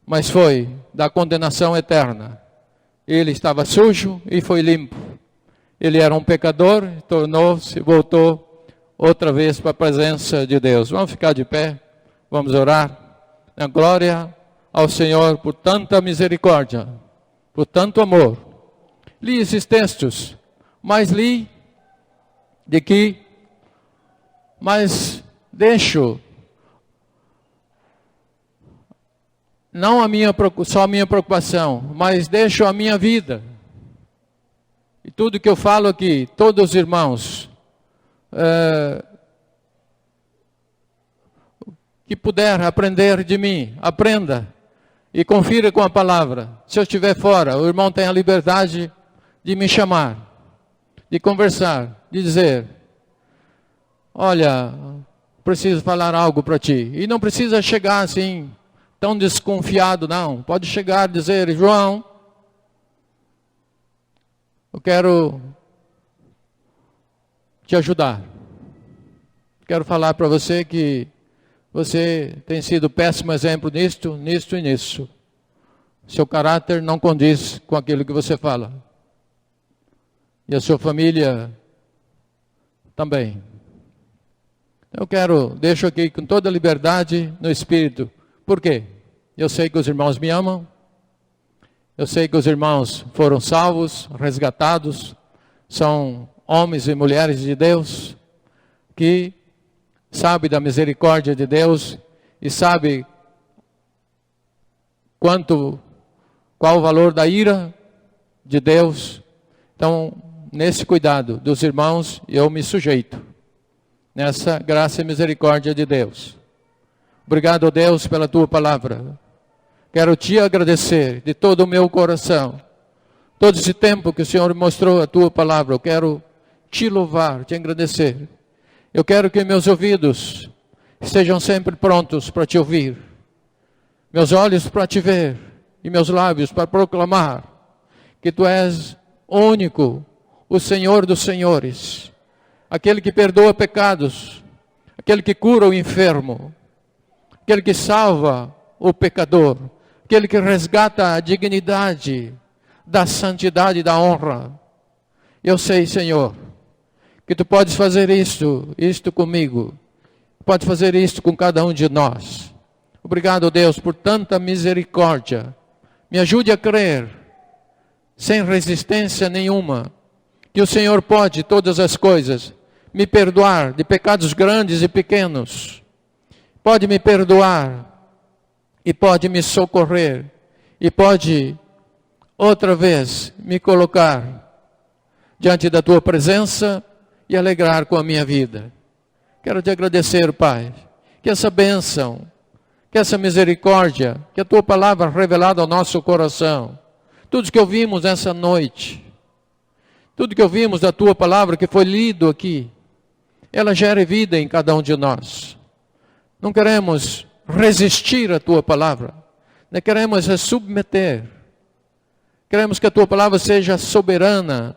mas foi da condenação eterna. Ele estava sujo e foi limpo. Ele era um pecador, tornou-se, voltou outra vez para a presença de Deus. Vamos ficar de pé, vamos orar. Na glória ao Senhor por tanta misericórdia, por tanto amor. Li esses textos, mas li de que, mas deixo não só a minha preocupação, mas deixo a minha vida. E tudo que eu falo aqui, todos os irmãos, que puder aprender de mim, aprenda e confira com a palavra. Se eu estiver fora, o irmão tem a liberdade de me chamar, de conversar, de dizer: olha, preciso falar algo para ti. E não precisa chegar assim, tão desconfiado, não. Pode chegar e dizer: João, eu quero te ajudar. Quero falar para você que você tem sido péssimo exemplo nisto e nisso. Seu caráter não condiz com aquilo que você fala. E a sua família também. Deixo aqui com toda a liberdade no Espírito. Por quê? Eu sei que os irmãos me amam. Eu sei que os irmãos foram salvos, resgatados. São homens e mulheres de Deus que sabe da misericórdia de Deus e sabe qual o valor da ira de Deus. Então, nesse cuidado dos irmãos, eu me sujeito, nessa graça e misericórdia de Deus. Obrigado, Deus, pela tua palavra. Quero te agradecer de todo o meu coração. Todo esse tempo que o Senhor mostrou a tua palavra, eu quero te louvar, te agradecer. Eu quero que meus ouvidos estejam sempre prontos para te ouvir, meus olhos para te ver e meus lábios para proclamar que tu és único, o Senhor dos senhores, aquele que perdoa pecados, aquele que cura o enfermo, aquele que salva o pecador, aquele que resgata a dignidade da santidade e da honra. Eu sei, Senhor, que tu podes fazer isto comigo, pode fazer isto com cada um de nós. Obrigado, Deus, por tanta misericórdia. Me ajude a crer, sem resistência nenhuma, que o Senhor pode todas as coisas, me perdoar de pecados grandes e pequenos. Pode me perdoar e pode me socorrer e pode outra vez me colocar diante da tua presença e alegrar com a minha vida. Quero te agradecer, Pai, que essa bênção, que essa misericórdia, que a tua palavra revelada ao nosso coração, tudo que ouvimos essa noite, tudo que ouvimos da tua palavra que foi lido aqui, ela gere vida em cada um de nós. Não queremos resistir à tua palavra, não queremos submeter. Queremos que a tua palavra seja soberana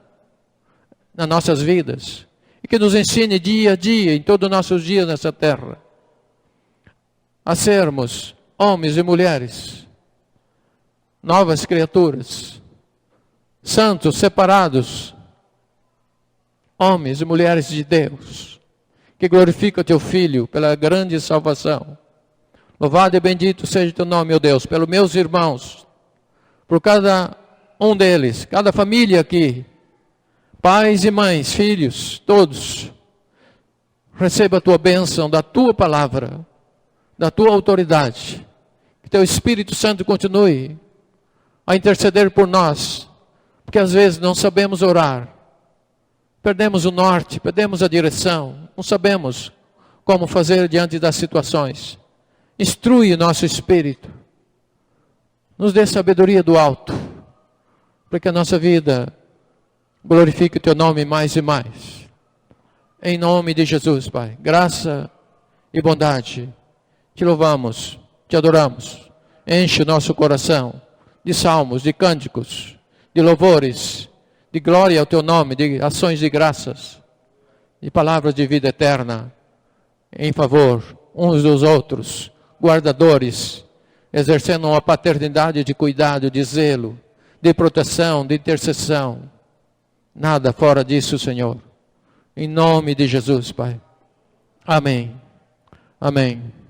nas nossas vidas e que nos ensine dia a dia, em todos os nossos dias nessa terra, a sermos homens e mulheres, novas criaturas, santos, separados, homens e mulheres de Deus, que glorifica o teu Filho pela grande salvação. Louvado e bendito seja o teu nome, meu Deus, pelos meus irmãos, por cada um deles, cada família aqui, pais e mães, filhos, todos. Receba a tua bênção da tua palavra, da tua autoridade. Que teu Espírito Santo continue a interceder por nós, porque às vezes não sabemos orar. Perdemos o norte, perdemos a direção, não sabemos como fazer diante das situações. Instrui o nosso espírito. Nos dê sabedoria do alto, para que a nossa vida glorifique o teu nome mais e mais. Em nome de Jesus, Pai. Graça e bondade. Te louvamos, te adoramos. Enche o nosso coração de salmos, de cânticos, de louvores, de glória ao teu nome, de ações de graças, de palavras de vida eterna, em favor uns dos outros, guardadores, exercendo uma paternidade de cuidado, de zelo, de proteção, de intercessão. Nada fora disso, Senhor. Em nome de Jesus, Pai. Amém. Amém.